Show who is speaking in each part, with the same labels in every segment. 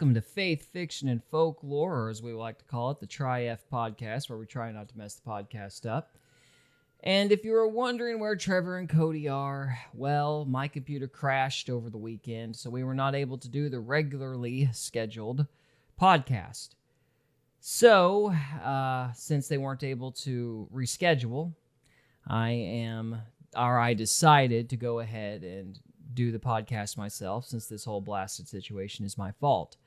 Speaker 1: Welcome to Faith, Fiction, and Folklore, or as we like to call it, the Tri-F podcast, where we try not to mess the podcast up. And if you were wondering where Trevor and Cody are, well, my computer crashed over the weekend, so we were not able to do the regularly scheduled podcast. So, since they weren't able to reschedule, I decided to go ahead and do the podcast myself, since this whole blasted situation is my fault.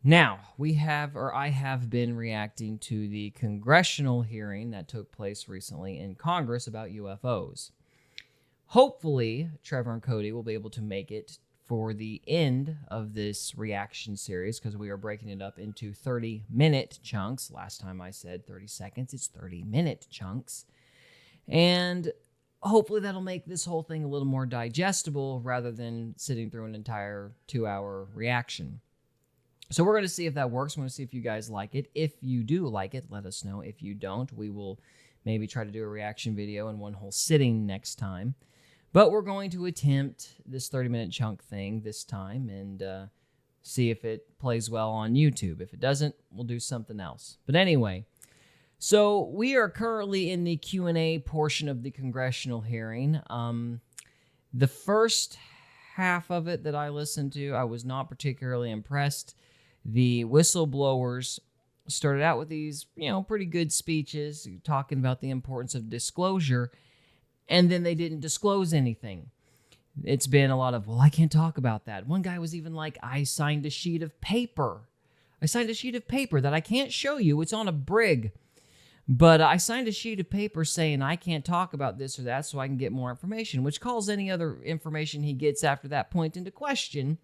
Speaker 1: Now, I have been reacting to the congressional hearing that took place recently in Congress about UFOs. Hopefully, Trevor and Cody will be able to make it for the end of this reaction series, because we are breaking it up into 30-minute chunks. Last time I said 30 seconds, it's 30-minute chunks. And hopefully that'll make this whole thing a little more digestible rather than sitting through an entire 2-hour reaction. So we're going to see if that works. We're going to see if you guys like it. If you do like it, let us know. If you don't, we will maybe try to do a reaction video in one whole sitting next time. But we're going to attempt this 30-minute chunk thing this time and see if it plays well on YouTube. If it doesn't, we'll do something else. But anyway, so we are currently in the Q&A portion of the congressional hearing. The first half of it that I listened to, I was not particularly impressed. The whistleblowers started out with these, pretty good speeches talking about the importance of disclosure, and then they didn't disclose anything. It's been a lot of, well, I can't talk about that. One guy was even like, I signed a sheet of paper. That I can't show you. It's on a brig. But I signed a sheet of paper saying I can't talk about this or that so I can get more information, which calls any other information he gets after that point into question.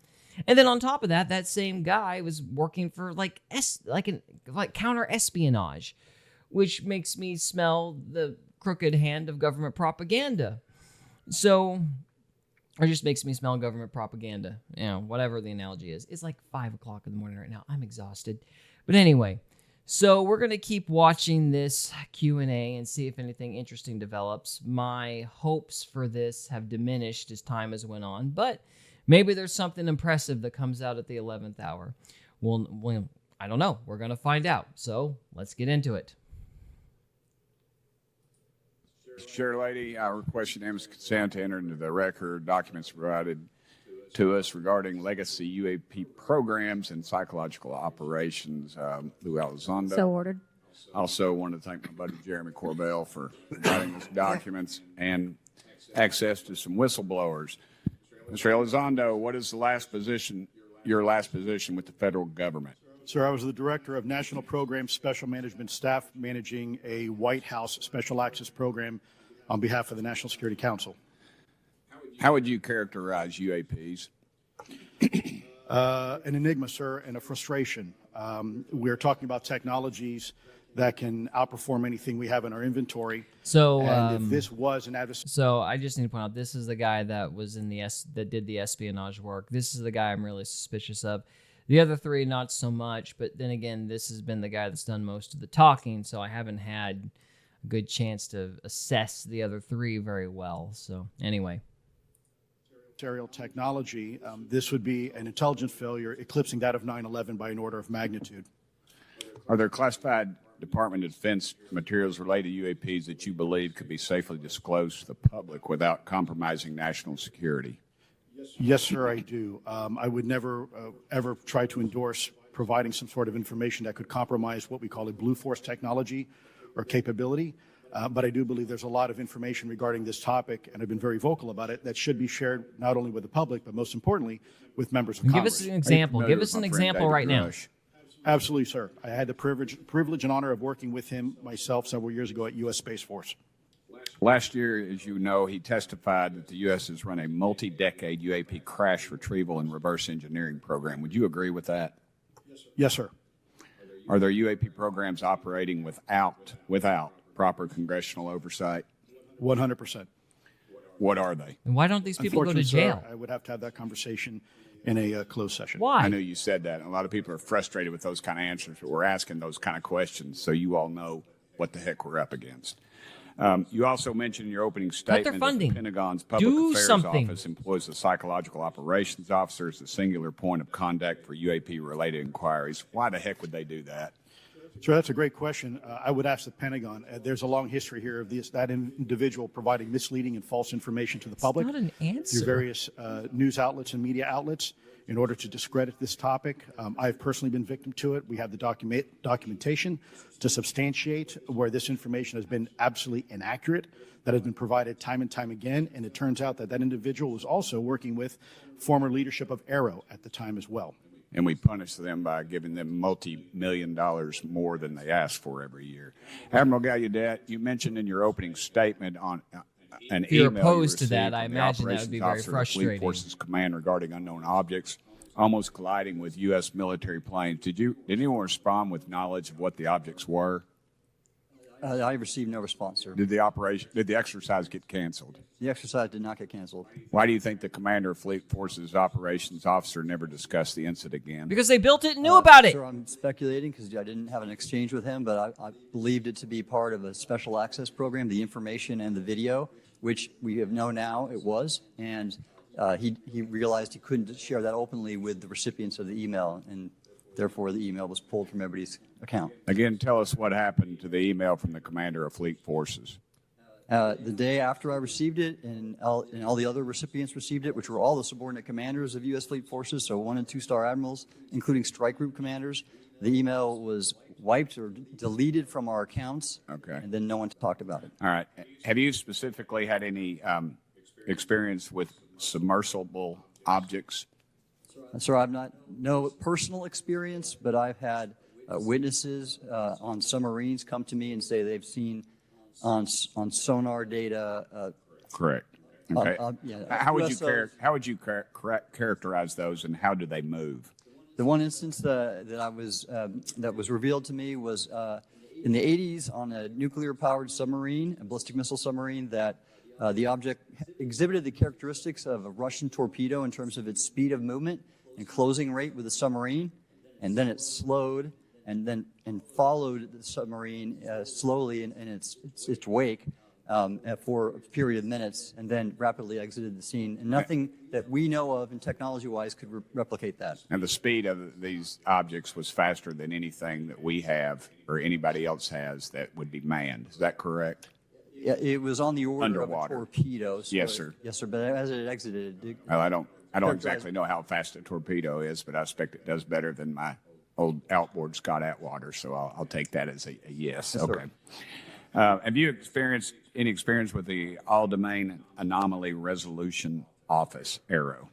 Speaker 1: And then on top of that, that same guy was working for like counter espionage, which makes me smell the crooked hand of government propaganda. So, or just makes me smell government propaganda. Whatever the analogy is. It's like 5 o'clock in the morning right now. I'm exhausted. But anyway, so we're going to keep watching this Q&A and see if anything interesting develops. My hopes for this have diminished as time has went on, but maybe there's something impressive that comes out at the 11th hour. Well, I don't know. We're going to find out. So let's get into it.
Speaker 2: Chair Lady, I request unanimous consent to enter into the record documents provided to us regarding legacy UAP programs and psychological operations. Lou Elizondo.
Speaker 3: So ordered.
Speaker 2: Also want to thank my buddy Jeremy Corbell for providing us documents and access to some whistleblowers. Mr. Elizondo, what is your last position with the federal government?
Speaker 4: Sir, I was the Director of National Program Special Management Staff, managing a White House Special Access Program on behalf of the National Security Council.
Speaker 2: How would you characterize UAPs?
Speaker 4: An enigma, sir, and a frustration. We're talking about technologies that can outperform anything we have in our inventory.
Speaker 1: So,
Speaker 4: and if this was an adversary,
Speaker 1: so I just need to point out, this is the guy that was in that did the espionage work. This is the guy I'm really suspicious of. The other three, not so much. But then again, this has been the guy that's done most of the talking, so I haven't had a good chance to assess the other three very well. So anyway.
Speaker 4: Technology, this would be an intelligence failure eclipsing that of 9/11 by an order of magnitude.
Speaker 2: Are there classified Department of Defense materials related to UAPs that you believe could be safely disclosed to the public without compromising national security?
Speaker 4: Yes, sir, I do. I would never, ever try to endorse providing some sort of information that could compromise what we call a blue force technology or capability. But I do believe there's a lot of information regarding this topic, and I've been very vocal about it, that should be shared not only with the public, but most importantly, with members of Congress.
Speaker 1: Give us an example. Give us an example right now.
Speaker 4: Absolutely, sir. I had the privilege and honor of working with him myself several years ago at U.S. Space Force.
Speaker 2: Last year, as you know, he testified that the U.S. has run a multi-decade UAP crash retrieval and reverse engineering program. Would you agree with that?
Speaker 4: Yes, sir.
Speaker 2: Are there UAP programs operating without proper congressional oversight?
Speaker 4: 100%.
Speaker 2: What are they?
Speaker 1: And why don't these people go to jail?
Speaker 4: Sir, I would have to have that conversation in a closed session.
Speaker 1: Why?
Speaker 2: I know you said that. And a lot of people are frustrated with those kind of answers, but we're asking those kind of questions so you all know what the heck we're up against. You also mentioned in your opening
Speaker 1: their
Speaker 2: statement that
Speaker 1: funding.
Speaker 2: the Pentagon's Public
Speaker 1: Do
Speaker 2: Affairs
Speaker 1: something.
Speaker 2: Office employs a psychological operations officer as the singular point of contact for UAP-related inquiries. Why the heck would they do that?
Speaker 4: Sir, that's a great question. I would ask the Pentagon. There's a long history here of that individual providing misleading and false information to the public
Speaker 1: not an answer.
Speaker 4: through various news outlets and media outlets in order to discredit this topic. I've personally been victim to it. We have the documentation to substantiate where this information has been absolutely inaccurate, that has been provided time and time again, and it turns out that that individual was also working with former leadership of Arrow at the time as well.
Speaker 2: And we punish them by giving them multi-million dollars more than they ask for every year. Admiral Gallaudet, you mentioned in your opening statement on an
Speaker 1: If you're
Speaker 2: email
Speaker 1: opposed
Speaker 2: you
Speaker 1: to that,
Speaker 2: received
Speaker 1: I
Speaker 2: from the
Speaker 1: imagine that would be very
Speaker 2: operations officer of the Fleet
Speaker 1: frustrating.
Speaker 2: Forces Command regarding unknown objects almost colliding with U.S. military planes. Did anyone respond with knowledge of what the objects were?
Speaker 3: I received no response, sir.
Speaker 2: Did the exercise get canceled?
Speaker 3: The exercise did not get canceled.
Speaker 2: Why do you think the commander of Fleet Forces operations officer never discussed the incident again?
Speaker 1: Because they built it and knew about it.
Speaker 3: Sir, I'm speculating because I didn't have an exchange with him, but I believed it to be part of a special access program, the information and the video, which we have known now it was. And he realized he couldn't share that openly with the recipients of the email, and therefore the email was pulled from everybody's account.
Speaker 2: Again, tell us what happened to the email from the commander of Fleet Forces.
Speaker 3: The day after I received it, and all the other recipients received it, which were all the subordinate commanders of U.S. Fleet Forces, so 1- and 2-star admirals, including strike group commanders, the email was wiped or deleted from our accounts,
Speaker 2: Okay.
Speaker 3: and then no one talked about it.
Speaker 2: All right. Have you specifically had any experience with submersible objects?
Speaker 3: Sir, I've no personal experience, but I've had witnesses on submarines come to me and say they've seen on sonar data.
Speaker 2: Correct. Okay.
Speaker 3: Yeah,
Speaker 2: how would
Speaker 3: USOs.
Speaker 2: you characterize those, and how do they move?
Speaker 3: The one instance that was revealed to me was in the 80s on a nuclear-powered submarine, a ballistic missile submarine, that the object exhibited the characteristics of a Russian torpedo in terms of its speed of movement and closing rate with the submarine, and then it slowed and followed the submarine slowly in its wake for a period of minutes, and then rapidly exited the scene. And nothing that we know of and technology-wise could replicate that.
Speaker 2: And the speed of these objects was faster than anything that we have or anybody else has that would be manned. Is that correct?
Speaker 3: Yeah, it was on the order
Speaker 2: Underwater.
Speaker 3: of a torpedo. So
Speaker 2: Yes, sir.
Speaker 3: Yes, sir. But as it exited,
Speaker 2: Well, I don't exactly know how fast a torpedo is, but I expect it does better than my old outboard Scott Atwater, so I'll take that as a yes.
Speaker 3: Yes,
Speaker 2: okay. Have you experienced any experience with the All-Domain Anomaly Resolution Office, ARROW?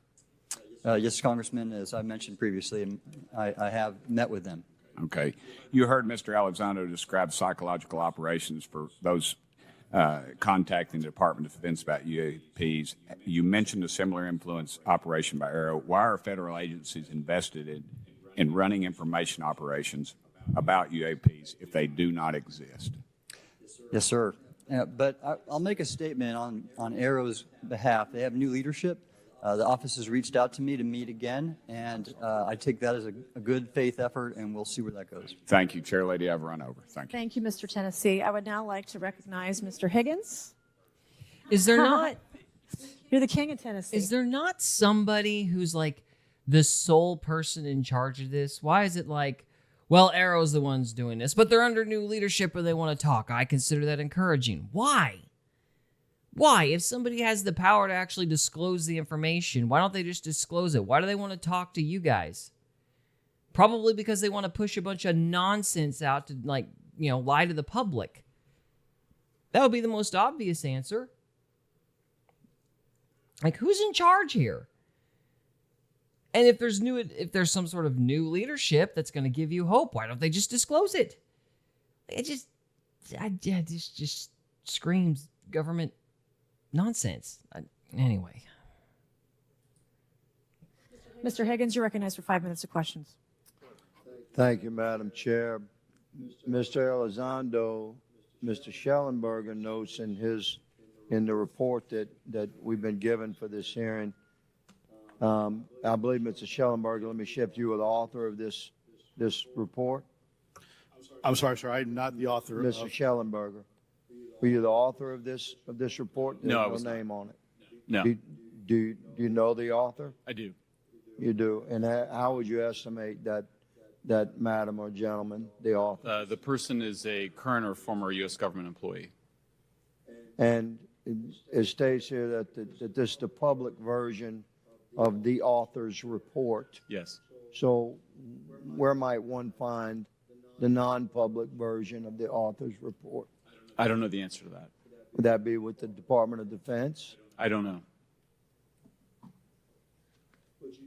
Speaker 3: Yes, Congressman, as I mentioned previously, and I have met with them.
Speaker 2: Okay. You heard Mr. Alexander describe psychological operations for those contacting the Department of Defense about UAPs. You mentioned a similar influence operation by ARROW. Why are federal agencies invested in running information operations about UAPs if they do not exist?
Speaker 3: Yes, sir. But I'll make a statement on ARROW's behalf. They have new leadership. The office has reached out to me to meet again, and I take that as a good faith effort, and we'll see where that goes.
Speaker 2: Thank you, Chair Lady. I've run over. Thank you.
Speaker 5: Thank you, Mr. Tennessee. I would now like to recognize Mr. Higgins.
Speaker 1: Is there not?
Speaker 5: You're the king of Tennessee.
Speaker 1: Is there not somebody who's like the sole person in charge of this? Why is it like, well, Arrow's the ones doing this, but they're under new leadership and they want to talk? I consider that encouraging. Why? Why? If somebody has the power to actually disclose the information, why don't they just disclose it? Why do they want to talk to you guys? Probably because they want to push a bunch of nonsense out to, like, lie to the public. That would be the most obvious answer. Like, who's in charge here? And if there's some sort of new leadership that's going to give you hope, why don't they just disclose it? It just screams government nonsense. Anyway.
Speaker 5: Mr. Higgins, you're recognized for 5 minutes of questions.
Speaker 6: Thank you, Madam Chair. Mr. Elizondo, Mr. Schellenberger notes in the report that we've been given for this hearing. I believe, Mr. Schellenberger, let me shift you, are the author of this report.
Speaker 4: I'm sorry, sir. I'm not the author
Speaker 6: Mr.
Speaker 4: of.
Speaker 6: Schellenberger. Were you the author of this report?
Speaker 2: No, I
Speaker 6: There's
Speaker 2: was
Speaker 6: no
Speaker 2: not.
Speaker 6: name on it.
Speaker 2: No,
Speaker 6: Do you know the author?
Speaker 2: I do.
Speaker 6: You do. And how would you estimate that madam or gentleman, the author?
Speaker 7: The person is a current or former U.S. government employee.
Speaker 6: And it states here that this is the public version of the author's report.
Speaker 7: Yes.
Speaker 6: So where might one find the non-public version of the author's report?
Speaker 7: I don't know the answer to that.
Speaker 6: Would that be with the Department of Defense?
Speaker 7: I don't know.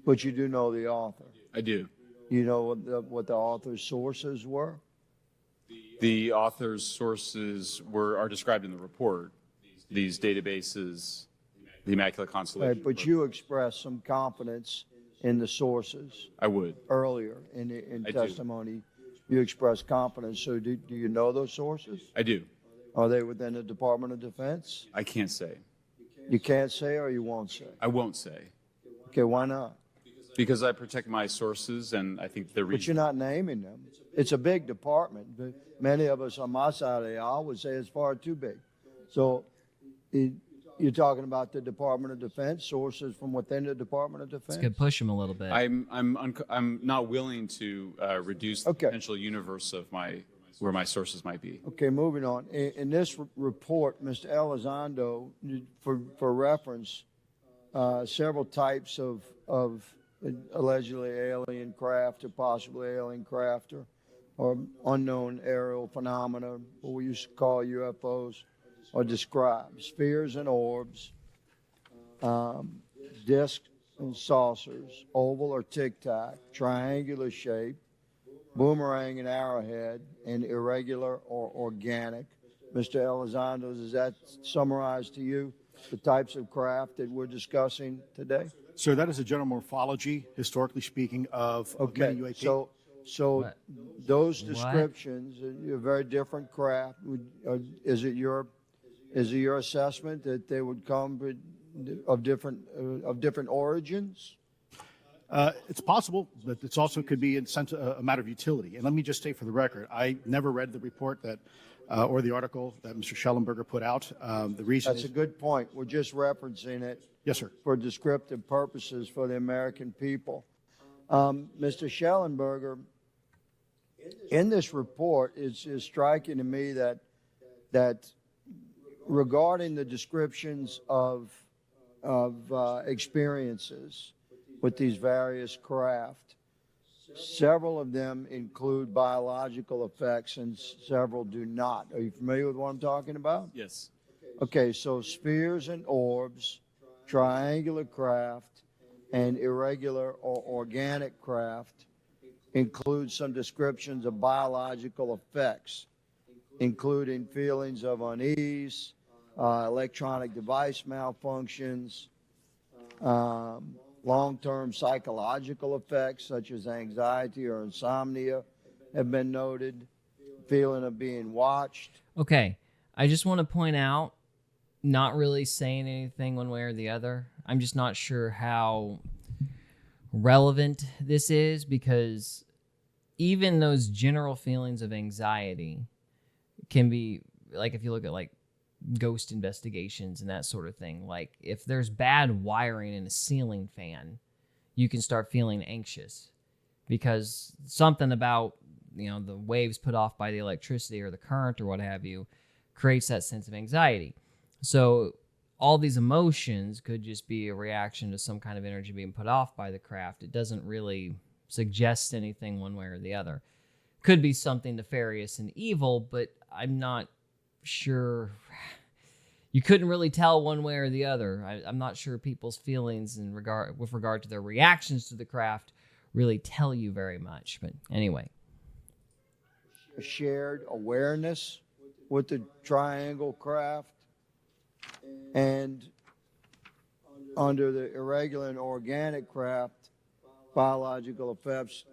Speaker 6: But you do know the author.
Speaker 7: I do.
Speaker 6: You know what the author's sources were?
Speaker 7: The author's sources are described in the report. These databases, the Immaculate Constellation.
Speaker 6: Right, but you expressed some confidence in the sources
Speaker 7: I would.
Speaker 6: earlier in
Speaker 7: I do.
Speaker 6: testimony. You expressed confidence. So do you know those sources?
Speaker 7: I do.
Speaker 6: Are they within the Department of Defense?
Speaker 7: I can't say.
Speaker 6: You can't say or you won't say?
Speaker 7: I won't say.
Speaker 6: Okay, why not?
Speaker 7: Because I protect my sources, and I think the
Speaker 6: But you're
Speaker 7: reason.
Speaker 6: not naming them. It's a big department. But many of us on my side of the aisle would say it's far too big. So you're talking about the Department of Defense, sources from within the Department of Defense?
Speaker 1: Could push him a little bit.
Speaker 7: I'm not willing to reduce the
Speaker 6: Okay.
Speaker 7: potential universe of where my sources might be.
Speaker 6: Okay, moving on. In this report, Mr. Elizondo, for reference, several types of allegedly alien craft or possibly alien craft or unknown aerial phenomena, what we used to call UFOs, are described. Spheres and orbs, discs and saucers, oval or tic-tac, triangular shape, boomerang and arrowhead, and irregular or organic. Mr. Elizondo, does that summarize to you the types of craft that we're discussing today?
Speaker 4: Sir, that is a general morphology, historically speaking, of
Speaker 6: Okay,
Speaker 4: many UAPs.
Speaker 6: so
Speaker 1: What?
Speaker 6: those
Speaker 1: What?
Speaker 6: descriptions, are very different craft. Is it your assessment that they would come of different origins?
Speaker 4: It's possible, but it's also could be in sense a matter of utility. And let me just say for the record, I never read the report that or the article that Mr. Schellenberger put out. The reason
Speaker 6: That's
Speaker 4: is,
Speaker 6: a good point. We're just referencing it
Speaker 4: yes, sir.
Speaker 6: for descriptive purposes for the American people. Mr. Schellenberger, in this report, it's striking to me that regarding the descriptions of experiences with these various craft, several of them include biological effects and several do not. Are you familiar with what I'm talking about?
Speaker 7: Yes.
Speaker 6: Okay, so spheres and orbs, triangular craft, and irregular or organic craft include some descriptions of biological effects, including feelings of unease, electronic device malfunctions, long-term psychological effects such as anxiety or insomnia have been noted, feeling of being watched.
Speaker 1: Okay, I just want to point out, not really saying anything one way or the other. I'm just not sure how relevant this is, because even those general feelings of anxiety can be, like, if you look at like ghost investigations and that sort of thing, like if there's bad wiring in a ceiling fan, you can start feeling anxious because something about, you know, the waves put off by the electricity or the current or what have you creates that sense of anxiety. So all these emotions could just be a reaction to some kind of energy being put off by the craft. It doesn't really suggest anything one way or the other. Could be something nefarious and evil, but I'm not sure. You couldn't really tell one way or the other. I'm not sure people's feelings with regard to their reactions to the craft really tell you very much. But anyway.
Speaker 6: A shared awareness with the triangle craft, and under the irregular and organic craft, biological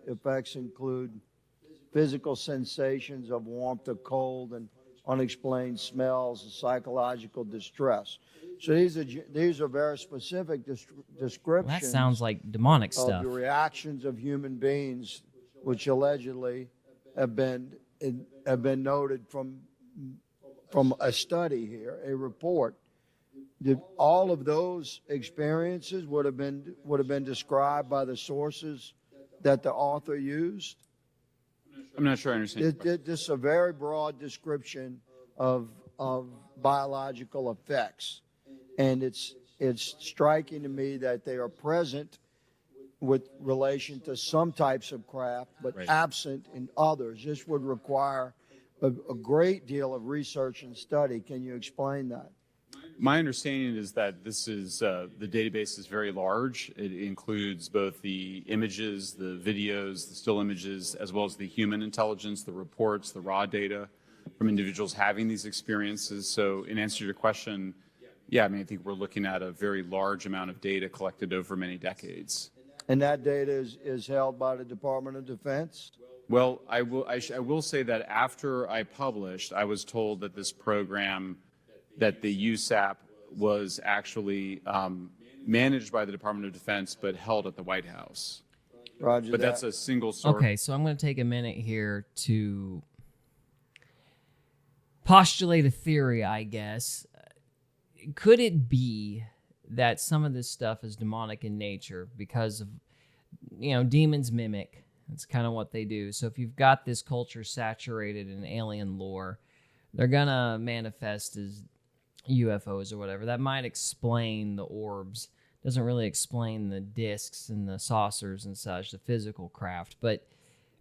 Speaker 6: effects include physical sensations of warmth or cold and unexplained smells and psychological distress. So these are very specific descriptions.
Speaker 1: That sounds like demonic
Speaker 6: of
Speaker 1: stuff.
Speaker 6: the reactions of human beings, which allegedly have been noted from from a study here, a report, did all of those experiences would have been described by the sources that the author used?
Speaker 7: I'm not sure I understand.
Speaker 6: This is a very broad description of biological effects, and it's striking to me that they are present with relation to some types of craft, but
Speaker 7: Right.
Speaker 6: absent in others. This would require a great deal of research and study. Can you explain that?
Speaker 7: My understanding is that this is the database is very large. It includes both the images, the videos, the still images, as well as the human intelligence, the reports, the raw data from individuals having these experiences. So in answer to your question, yeah, I mean, I think we're looking at a very large amount of data collected over many decades.
Speaker 6: And that data is held by the Department of Defense?
Speaker 7: Well, I will say that after I published, I was told that this program, that the USAP was actually managed by the Department of Defense, but held at the White House.
Speaker 6: Roger
Speaker 7: But
Speaker 6: that.
Speaker 7: that's a single source.
Speaker 1: Okay, so I'm going to take a minute here to postulate a theory, I guess. Could it be that some of this stuff is demonic in nature because of, demons mimic? That's kind of what they do. So if you've got this culture saturated in alien lore, they're going to manifest as UFOs or whatever. That might explain the orbs. Doesn't really explain the discs and the saucers and such, the physical craft. But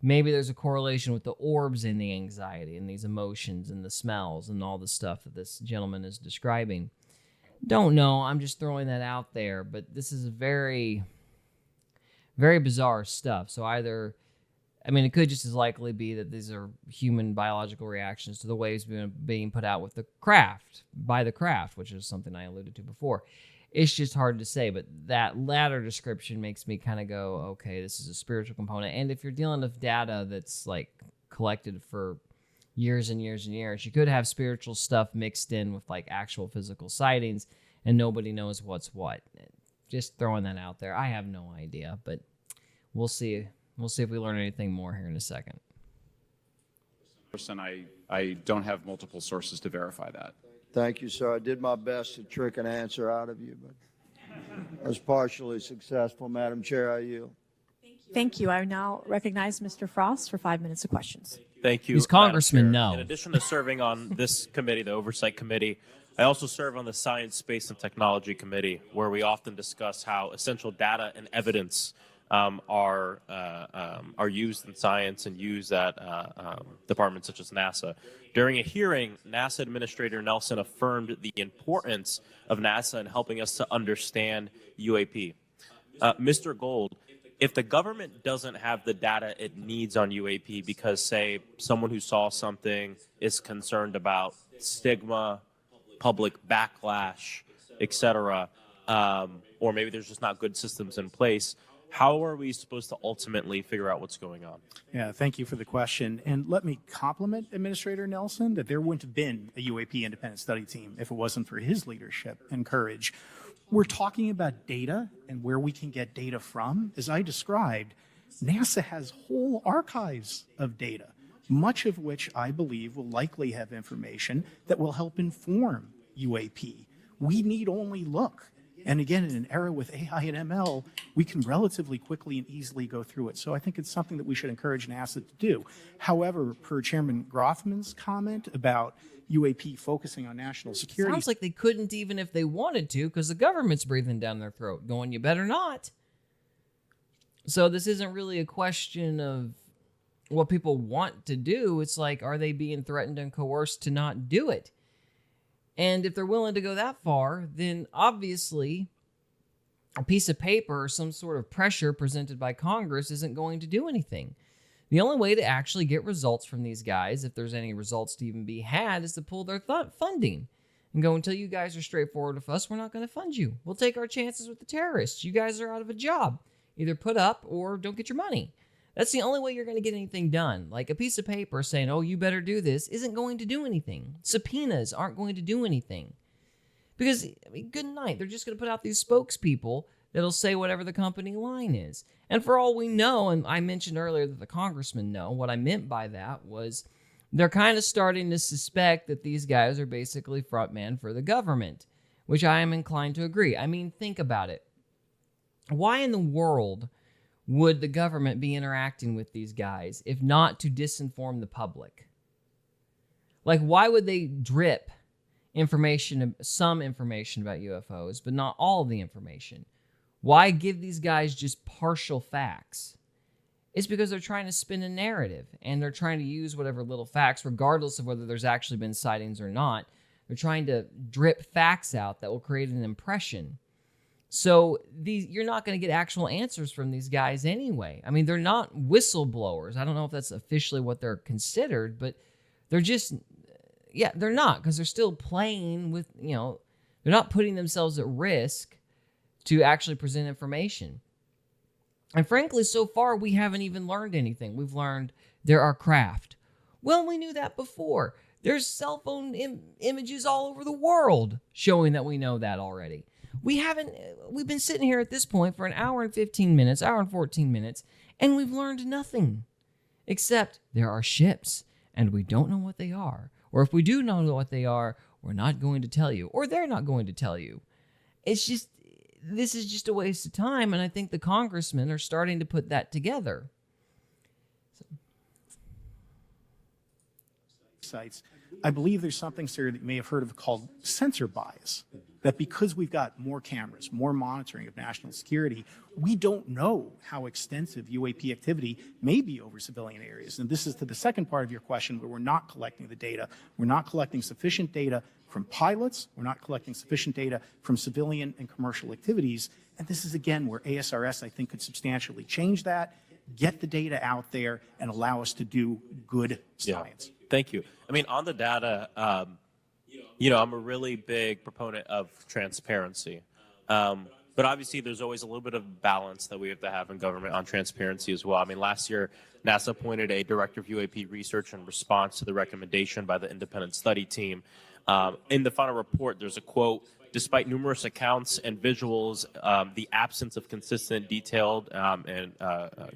Speaker 1: maybe there's a correlation with the orbs and the anxiety and these emotions and the smells and all the stuff that this gentleman is describing. Don't know. I'm just throwing that out there. But this is very, very bizarre stuff. So either, it could just as likely be that these are human biological reactions to the waves being put out with the craft, by the craft, which is something I alluded to before. It's just hard to say, but that latter description makes me kind of go, okay, this is a spiritual component. And if you're dealing with data that's like collected for years and years and years, you could have spiritual stuff mixed in with like actual physical sightings, and nobody knows what's what. Just throwing that out there. I have no idea, but we'll see. We'll see if we learn anything more here in a second.
Speaker 7: And I don't have multiple sources to verify that.
Speaker 6: Thank you, sir. I did my best to trick an answer out of you, but I was partially successful. Madam Chair, I yield.
Speaker 5: Thank you. I now recognize Mr. Frost for 5 minutes of questions.
Speaker 8: Thank you.
Speaker 1: These
Speaker 8: Madam
Speaker 1: congressmen
Speaker 8: Chair.
Speaker 1: know.
Speaker 8: In addition to serving on this committee, the Oversight Committee, I also serve on the Science, Space, and Technology Committee, where we often discuss how essential data and evidence are used in science and used at departments such as NASA. During a hearing, NASA Administrator Nelson affirmed the importance of NASA in helping us to understand UAP. Mr. Gold, if the government doesn't have the data it needs on UAP because, say, someone who saw something is concerned about stigma, public backlash, etc., or maybe there's just not good systems in place, how are we supposed to ultimately figure out what's going on?
Speaker 4: Yeah, thank you for the question. And let me compliment Administrator Nelson that there wouldn't have been a UAP independent study team if it wasn't for his leadership and courage. We're talking about data and where we can get data from. As I described, NASA has whole archives of data, much of which I believe will likely have information that will help inform UAP. We need only look. And again, in an era with AI and ML, we can relatively quickly and easily go through it. So I think it's something that we should encourage NASA to do. However, per Chairman Grothman's comment about UAP focusing on national security.
Speaker 1: Sounds like they couldn't even if they wanted to, because the government's breathing down their throat, going, you better not. So this isn't really a question of what people want to do. It's like, are they being threatened and coerced to not do it? And if they're willing to go that far, then obviously a piece of paper or some sort of pressure presented by Congress isn't going to do anything. The only way to actually get results from these guys, if there's any results to even be had, is to pull their funding and go, until you guys are straightforward with us, we're not going to fund you. We'll take our chances with the terrorists. You guys are out of a job. Either put up or don't get your money. That's the only way you're going to get anything done. Like a piece of paper saying, oh, you better do this, isn't going to do anything. Subpoenas aren't going to do anything. Because, good night, they're just going to put out these spokespeople that'll say whatever the company line is. And for all we know, and I mentioned earlier that the congressmen know, what I meant by that was they're kind of starting to suspect that these guys are basically frontmen for the government, which I am inclined to agree. I mean, think about it. Why in the world would the government be interacting with these guys if not to disinform the public? Like, why would they drip information, some information about UFOs, but not all of the information? Why give these guys just partial facts? It's because they're trying to spin a narrative, and they're trying to use whatever little facts, regardless of whether there's actually been sightings or not. They're trying to drip facts out that will create an impression. So you're not going to get actual answers from these guys anyway. I mean, they're not whistleblowers. I don't know if that's officially what they're considered, but they're just, yeah, they're not, because they're still playing with, they're not putting themselves at risk to actually present information. And frankly, so far, we haven't even learned anything. We've learned there are craft. Well, we knew that before. There's cell phone images all over the world showing that we know that already. We've been sitting here at this point for an hour and 15 minutes, hour and 14 minutes, and we've learned nothing. Except there are ships, and we don't know what they are. Or if we do know what they are, we're not going to tell you. Or they're not going to tell you. This is just a waste of time, and I think the congressmen are starting to put that together.
Speaker 4: Sites. I believe there's something, sir, that you may have heard of called sensor bias. That because we've got more cameras, more monitoring of national security, we don't know how extensive UAP activity may be over civilian areas. And this is to the second part of your question, where we're not collecting the data. We're not collecting sufficient data from pilots. We're not collecting sufficient data from civilian and commercial activities. And this is, again, where ASRS, I think, could substantially change that, get the data out there, and allow us to do good science.
Speaker 8: Yeah. Thank you. I mean, on the data, I'm a really big proponent of transparency. But obviously, there's always a little bit of balance that we have to have in government on transparency as well. I mean, last year, NASA appointed a director of UAP research in response to the recommendation by the independent study team. In the final report, there's a quote: "Despite numerous accounts and visuals, the absence of consistent, detailed, and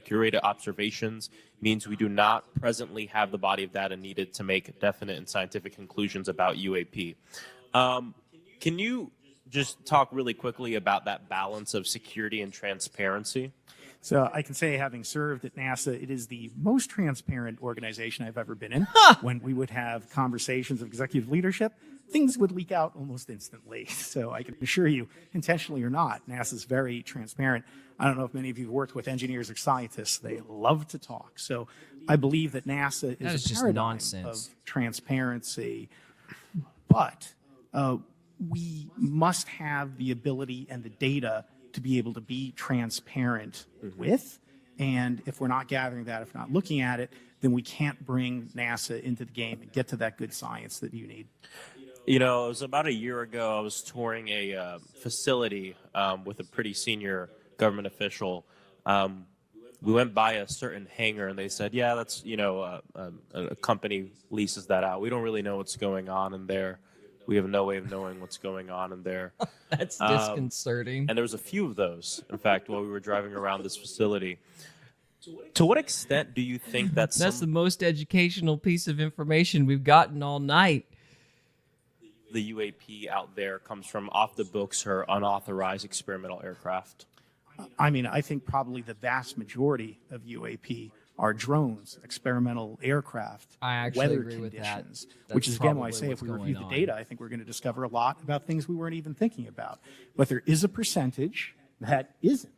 Speaker 8: curated observations means we do not presently have the body of data needed to make definite and scientific conclusions about UAP." Can you just talk really quickly about that balance of security and transparency?
Speaker 4: So I can say, having served at NASA, it is the most transparent organization I've ever been in. When we would have conversations of executive leadership, things would leak out almost instantly. So I can assure you, intentionally or not, NASA's very transparent. I don't know if many of you have worked with engineers or scientists. They love to talk. So I believe that NASA is a
Speaker 1: just
Speaker 4: paradigm
Speaker 1: nonsense.
Speaker 4: of transparency. But we must have the ability and the data to be able to be transparent with. And if we're not gathering that, if we're not looking at it, then we can't bring NASA into the game and get to that good science that you need.
Speaker 8: It was about a year ago, I was touring a facility with a pretty senior government official. We went by a certain hangar, and they said, yeah, that's, a company leases that out. We don't really know what's going on in there. We have no way of knowing what's going on in there.
Speaker 1: That's disconcerting.
Speaker 8: And there was a few of those, in fact, while we were driving around this facility. To what extent do you think that's
Speaker 1: the most educational piece of information we've gotten all night?
Speaker 8: The UAP out there comes from off the books or unauthorized experimental aircraft?
Speaker 4: I mean, I think probably the vast majority of UAP are drones, experimental aircraft,
Speaker 1: I actually
Speaker 4: weather
Speaker 1: agree with that.
Speaker 4: conditions,
Speaker 1: That's
Speaker 4: which is, again, why I
Speaker 1: probably
Speaker 4: say
Speaker 1: what's
Speaker 4: if we
Speaker 1: going
Speaker 4: review the
Speaker 1: on.
Speaker 4: data, I think we're going to discover a lot about things we weren't even thinking about. But there is a percentage that isn't.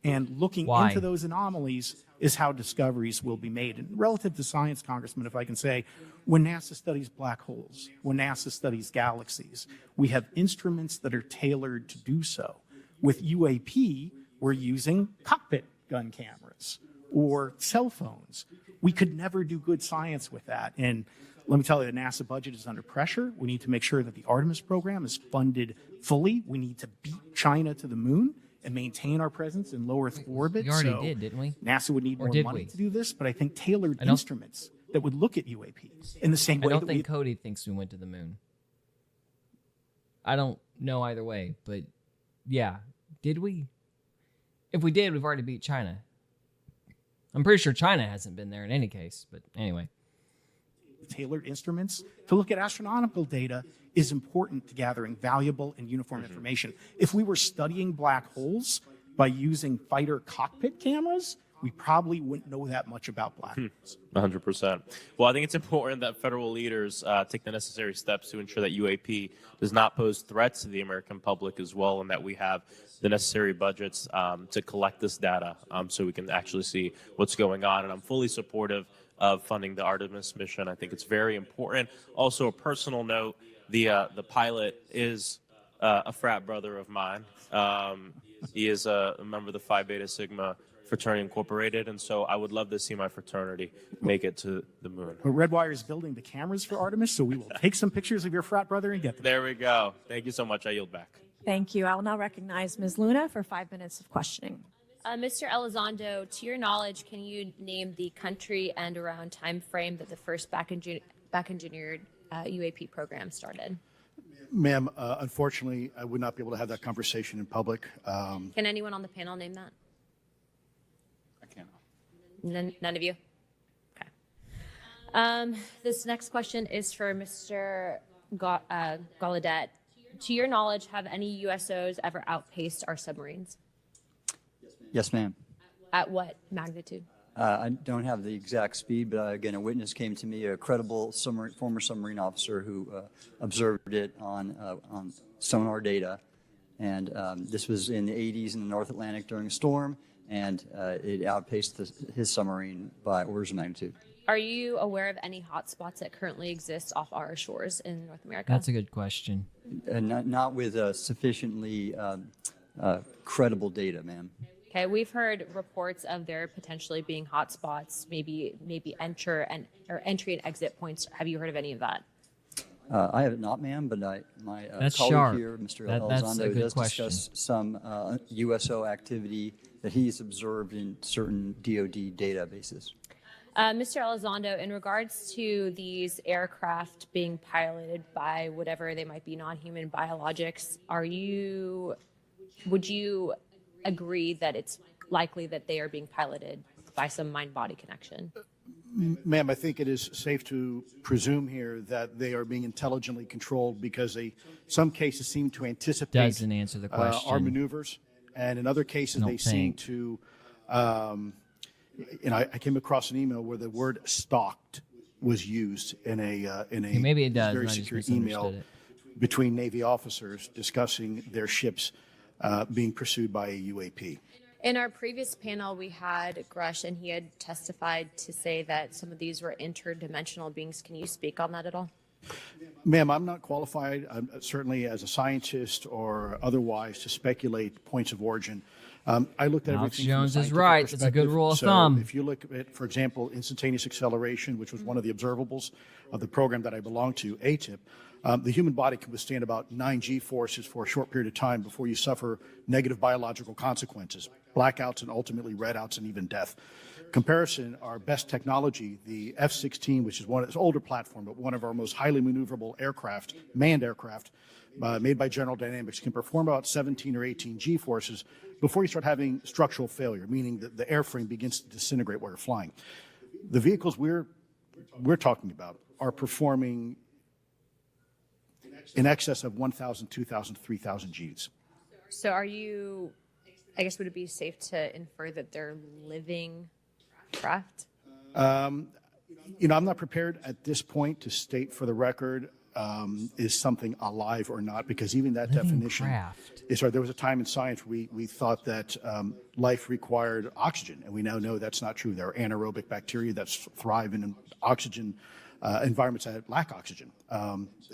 Speaker 4: And looking
Speaker 1: Why?
Speaker 4: into those anomalies is how discoveries will be made. And relative to science, Congressman, if I can say, when NASA studies black holes, when NASA studies galaxies, we have instruments that are tailored to do so. With UAP, we're using cockpit gun cameras or cell phones. We could never do good science with that. And let me tell you, the NASA budget is under pressure. We need to make sure that the Artemis program is funded fully. We need to beat China to the moon and maintain our presence in low Earth orbit.
Speaker 1: We already
Speaker 4: So
Speaker 1: did, didn't we?
Speaker 4: NASA would need
Speaker 1: Or
Speaker 4: more
Speaker 1: did
Speaker 4: money
Speaker 1: we?
Speaker 4: to do this, but I think tailored
Speaker 1: I don't-
Speaker 4: instruments that would look at UAPs in the same
Speaker 1: I
Speaker 4: way
Speaker 1: don't
Speaker 4: that
Speaker 1: think Cody thinks we went to the moon. I don't know either way, but yeah. Did we? If we did, we've already beat China. I'm pretty sure China hasn't been there in any case, but anyway.
Speaker 9: tailored instruments to look at astronomical data is important to gathering valuable and uniform information. If we were studying black holes by using fighter cockpit cameras, we probably wouldn't know that much about black holes.
Speaker 8: 100%. Well, I think it's important that federal leaders take the necessary steps to ensure that UAP does not pose threats to the American public as well, and that we have the necessary budgets to collect this data so we can actually see what's going on. And I'm fully supportive of funding the Artemis mission. I think it's very important. Also, a personal note, the pilot is a frat brother of mine. He is a member of the Phi Beta Sigma Fraternity Incorporated, and so I would love to see my fraternity make it to the moon.
Speaker 9: But Redwire is building the cameras for Artemis, so we will take some pictures of your frat brother and get them.
Speaker 8: There we go. Thank you so much. I yield back.
Speaker 5: Thank you. I will now recognize Ms. Luna for 5 minutes of questioning.
Speaker 10: Mr. Elizondo, to your knowledge, can you name the country and around time frame that the first back engineered UAP program started?
Speaker 4: Ma'am, unfortunately, I would not be able to have that conversation in public.
Speaker 10: Can anyone on the panel name that?
Speaker 2: I cannot.
Speaker 10: None of you? Okay. This next question is for Mr. Gallaudet. To your knowledge, have any USOs ever outpaced our submarines?
Speaker 3: Yes, ma'am.
Speaker 10: At what magnitude?
Speaker 3: I don't have the exact speed, but again, a witness came to me, a credible former submarine officer who observed it on sonar data. And this was in the 80s in the North Atlantic during a storm, and it outpaced his submarine by orders of magnitude.
Speaker 10: Are you aware of any hotspots that currently exist off our shores in North America?
Speaker 1: That's a good question.
Speaker 3: Not with sufficiently credible data, ma'am.
Speaker 10: Okay, we've heard reports of there potentially being hotspots, maybe entry and exit points. Have you heard of any of that?
Speaker 3: I have not, ma'am, but my
Speaker 1: That's
Speaker 3: colleague
Speaker 1: sharp.
Speaker 3: here, Mr.
Speaker 1: That's a
Speaker 3: Elizondo,
Speaker 1: good
Speaker 3: does
Speaker 1: question.
Speaker 3: discuss some USO activity that he's observed in certain DoD databases.
Speaker 10: Mr. Elizondo, in regards to these aircraft being piloted by whatever they might be, non-human biologics, would you agree that it's likely that they are being piloted by some mind-body connection?
Speaker 4: Ma'am, I think it is safe to presume here that they are being intelligently controlled because some cases seem to anticipate
Speaker 1: Doesn't answer the question.
Speaker 4: our maneuvers, and in other cases
Speaker 1: I
Speaker 4: they
Speaker 1: don't
Speaker 4: seem
Speaker 1: think.
Speaker 4: to. I came across an email where the word "stalked" was used in a
Speaker 1: Maybe it does,
Speaker 4: very
Speaker 1: and I just
Speaker 4: secure
Speaker 1: misunderstood
Speaker 4: email
Speaker 1: it.
Speaker 4: between Navy officers discussing their ships being pursued by a UAP.
Speaker 10: In our previous panel, we had Grush, and he had testified to say that some of these were interdimensional beings. Can you speak on that at all?
Speaker 4: Ma'am, I'm not qualified, certainly as a scientist or otherwise, to speculate points of origin. I looked at
Speaker 1: Alex
Speaker 4: everything
Speaker 1: Jones
Speaker 4: from a
Speaker 1: is
Speaker 4: scientific
Speaker 1: right. That's a good
Speaker 4: perspective.
Speaker 1: rule of
Speaker 4: So
Speaker 1: thumb.
Speaker 4: If you look at, for example, instantaneous acceleration, which was one of the observables of the program that I belong to, ATIP, the human body can withstand about 9 G-forces for a short period of time before you suffer negative biological consequences, blackouts and ultimately redouts and even death. Comparison, our best technology, the F-16, which is it's an older platform, but one of our most highly maneuverable aircraft, manned aircraft, made by General Dynamics, can perform about 17 or 18 G-forces before you start having structural failure, meaning that the airframe begins to disintegrate while you're flying. The vehicles we're talking about are performing in excess of 1,000, 2,000, 3,000 Gs.
Speaker 10: So I guess would it be safe to infer that they're living craft?
Speaker 4: I'm not prepared at this point to state for the record is something alive or not, because even that
Speaker 1: Living
Speaker 4: definition
Speaker 1: craft.
Speaker 4: is right. There was a time in science we thought that life required oxygen, and we now know that's not true. There are anaerobic bacteria that thrive in oxygen environments that lack oxygen.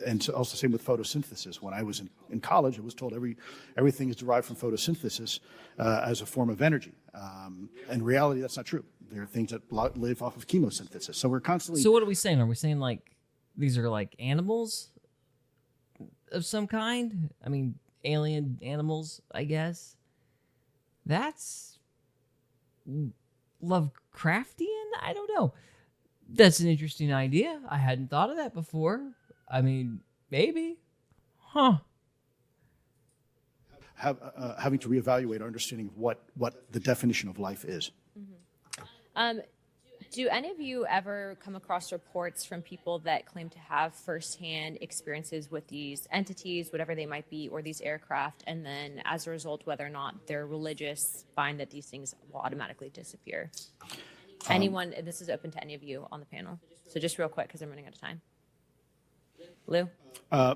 Speaker 4: And so also same with photosynthesis. When I was in college, I was told everything is derived from photosynthesis as a form of energy. In reality, that's not true. There are things that live off of chemosynthesis. So we're constantly...
Speaker 1: So what are we saying? Are we saying like these are like animals of some kind? I mean, alien animals, I guess. That's Lovecraftian? I don't know. That's an interesting idea. I hadn't thought of that before. I mean, maybe. Huh.
Speaker 4: Having to reevaluate our understanding of what the definition of life is.
Speaker 10: Do any of you ever come across reports from people that claim to have firsthand experiences with these entities, whatever they might be, or these aircraft, and then as a result, whether or not they're religious, find that these things will automatically disappear? Anyone, and this is open to any of you on the panel. So just real quick, because I'm running out of time. Lou?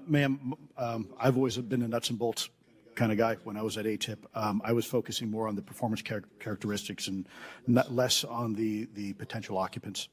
Speaker 4: Ma'am, I've always been a nuts and bolts kind of guy when I was at ATIP. I was focusing more on the performance characteristics and less on the potential occupants.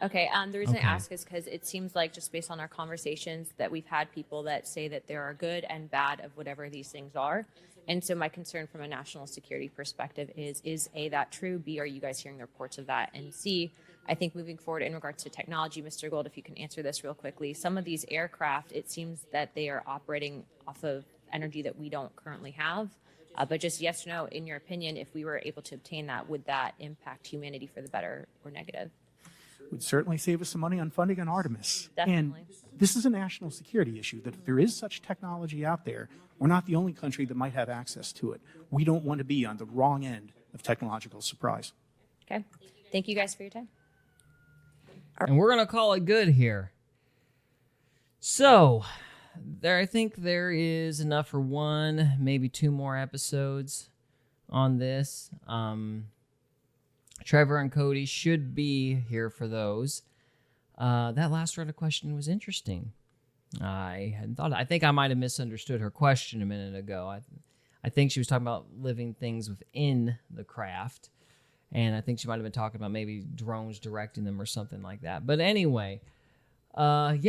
Speaker 10: Okay, the reason I ask is because it seems like, just based on our conversations, that we've had people that say that there are good and bad of whatever these things are. And so my concern from a national security perspective is A, that true? B, are you guys hearing the reports of that? And C, I think moving forward in regards to technology, Mr. Gold, if you can answer this real quickly, some of these aircraft, it seems that they are operating off of energy that we don't currently have. But just yes or no, in your opinion, if we were able to obtain that, would that impact humanity for the better or negative?
Speaker 9: Would certainly save us some money on funding on Artemis.
Speaker 10: Definitely.
Speaker 9: And this is a national security issue, that if there is such technology out there, we're not the only country that might have access to it. We don't want to be on the wrong end of technological surprise.
Speaker 10: Okay. Thank you guys for your time.
Speaker 1: And we're going to call it good here. So, I think there is enough for one, maybe two more episodes on this. Trevor and Cody should be here for those. That last round of question was interesting. I think I might have misunderstood her question a minute ago. I think she was talking about living things within the craft. And I think she might have been talking about maybe drones directing them or something like that. But anyway, that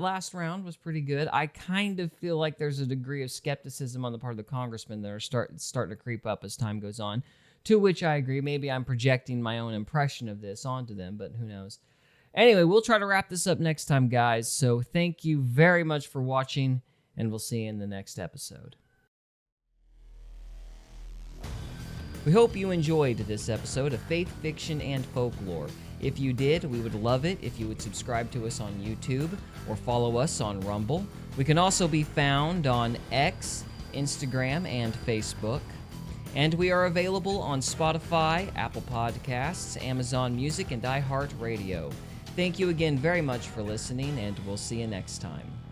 Speaker 1: last round was pretty good. I kind of feel like there's a degree of skepticism on the part of the congressmen that are starting to creep up as time goes on, to which I agree. Maybe I'm projecting my own impression of this onto them, but who knows. Anyway, we'll try to wrap this up next time, guys. So thank you very much for watching, and we'll see you in the next episode. We hope you enjoyed this episode of Faith, Fiction, and Folklore. If you did, we would love it if you would subscribe to us on YouTube or follow us on Rumble. We can also be found on X, Instagram, and Facebook. And we are available on Spotify, Apple Podcasts, Amazon Music, and iHeartRadio. Thank you again very much for listening, and we'll see you next time.